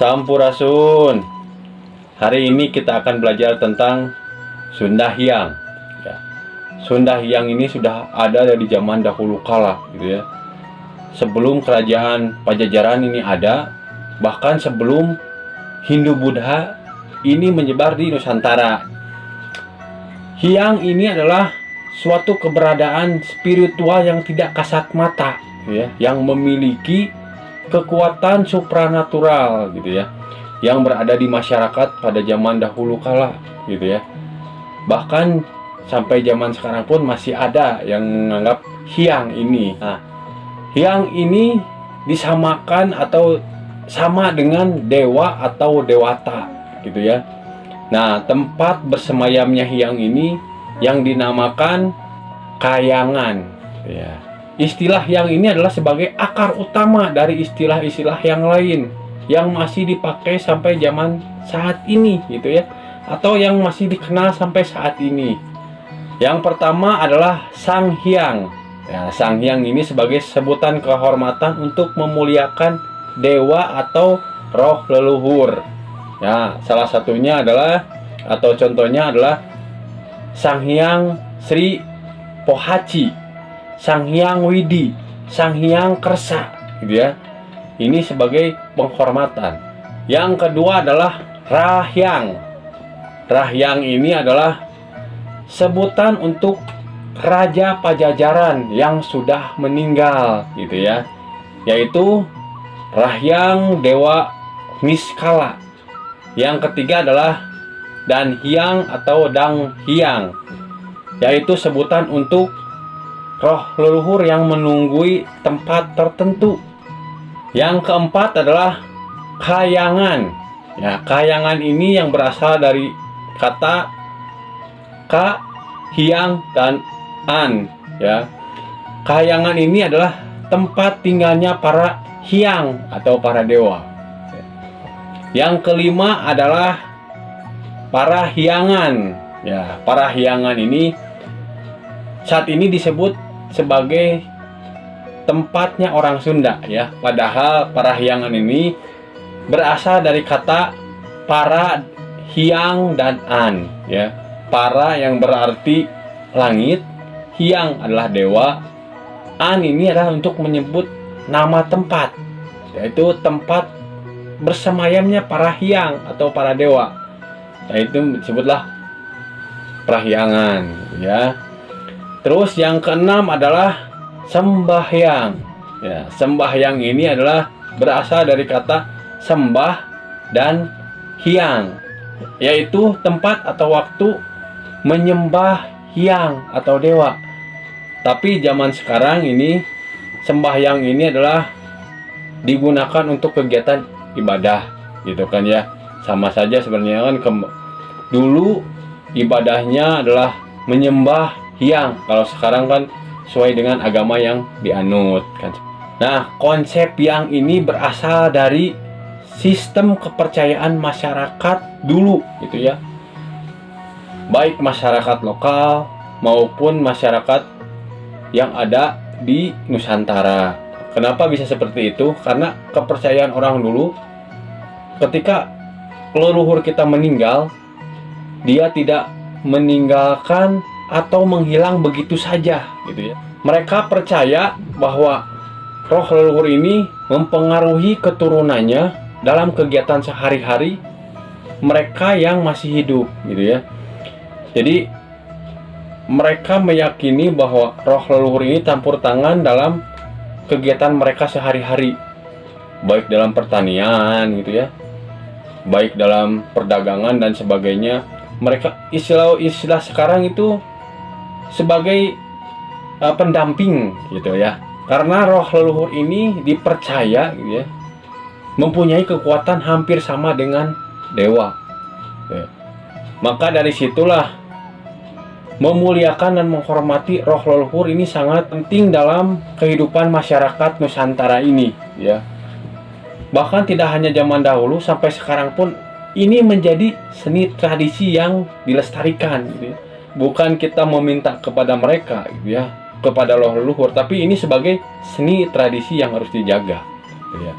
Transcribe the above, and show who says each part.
Speaker 1: Sampurasun. Hari ini kita akan belajar tentang Sunda Hyang. Ya. Sunda Hyang ini sudah ada dari zaman dahulu kala, gitu ya. Sebelum kerajaan Pajajaran ini ada, bahkan sebelum Hindu Buddha ini menyebar di Nusantara. Hyang ini adalah suatu keberadaan spiritual yang tidak kasat mata, ya, yang memiliki kekuatan supranatural, gitu ya, yang berada di masyarakat pada zaman dahulu kala, gitu ya. Bahkan sampai zaman sekarang pun masih ada yang menganggap Hyang ini. Nah, Hyang ini disamakan atau sama dengan dewa atau dewata, gitu ya. Nah, tempat bersemayamnya Hyang ini yang dinamakan Kahyangan, ya. Istilah Hyang ini adalah sebagai akar utama dari istilah-istilah yang lain yang masih dipakai sampai zaman saat ini, gitu ya, atau yang masih dikenal sampai saat ini. Yang pertama adalah Sang Hyang. Ya, Sang Hyang ini sebagai sebutan kehormatan untuk memuliakan dewa atau roh leluhur. Ya, salah satunya adalah atau contohnya adalah Sang Hyang Sri Pohaci, Sang Hyang Widi, Sang Hyang Kersa, gitu ya. Ini sebagai penghormatan. Yang kedua adalah Rahyang. Rahyang ini adalah sebutan untuk Raja Pajajaran yang sudah meninggal, gitu ya. Yaitu Rahyang Dewa Niskala. Yang ketiga adalah Dan Hyang atau Dang Hyang, yaitu sebutan untuk roh leluhur yang menunggui tempat tertentu. Yang keempat adalah Kahyangan. Ya, Kahyangan ini yang berasal dari kata Ka, Hyang, dan An. Ya, Kahyangan ini adalah tempat tinggalnya para Hyang atau para dewa. Yang kelima adalah para Hyangan. Ya, para Hyangan ini saat ini disebut sebagai tempatnya orang Sunda, ya. Padahal para Hyangan ini berasal dari kata para Hyang dan An, ya. Para yang berarti langit, Hyang adalah dewa, An ini adalah untuk menyebut nama tempat, yaitu tempat bersemayamnya para Hyang atau para dewa. Nah, itu disebutlah Prahyangan, ya. Terus yang keenam adalah Sembahyang. Ya, Sembahyang ini adalah berasal dari kata sembah dan hyang, yaitu tempat atau waktu menyembah hyang atau dewa. Tapi zaman sekarang ini sembahyang ini adalah digunakan untuk kegiatan ibadah, gitu kan ya. Sama saja sebenarnya kan dulu ibadahnya adalah menyembah hyang. Kalau sekarang kan sesuai dengan agama yang dianut kan. Nah, konsep hyang ini berasal dari sistem kepercayaan masyarakat dulu, gitu ya. Baik masyarakat lokal maupun masyarakat yang ada di Nusantara. Kenapa bisa seperti itu? Karena kepercayaan orang dulu, ketika leluhur kita meninggal, dia tidak meninggalkan atau menghilang begitu saja, gitu ya. Mereka percaya bahwa roh leluhur ini mempengaruhi keturunannya dalam kegiatan sehari-hari mereka yang masih hidup, gitu ya. Jadi mereka meyakini bahwa roh leluhur ini campur tangan dalam kegiatan mereka sehari-hari, baik dalam pertanian, gitu ya, baik dalam perdagangan dan sebagainya. Mereka istilah sekarang itu sebagai pendamping, gitu ya. Karena roh leluhur ini dipercaya, gitu ya, mempunyai kekuatan hampir sama dengan dewa. Ya. Maka dari situlah memuliakan dan menghormati roh leluhur ini sangat penting dalam kehidupan masyarakat Nusantara ini, ya. Bahkan tidak hanya zaman dahulu, sampai sekarang pun ini menjadi seni tradisi yang dilestarikan, gitu ya. Bukan kita meminta kepada mereka, gitu ya, kepada roh leluhur, tapi ini sebagai seni tradisi yang harus dijaga, gitu ya.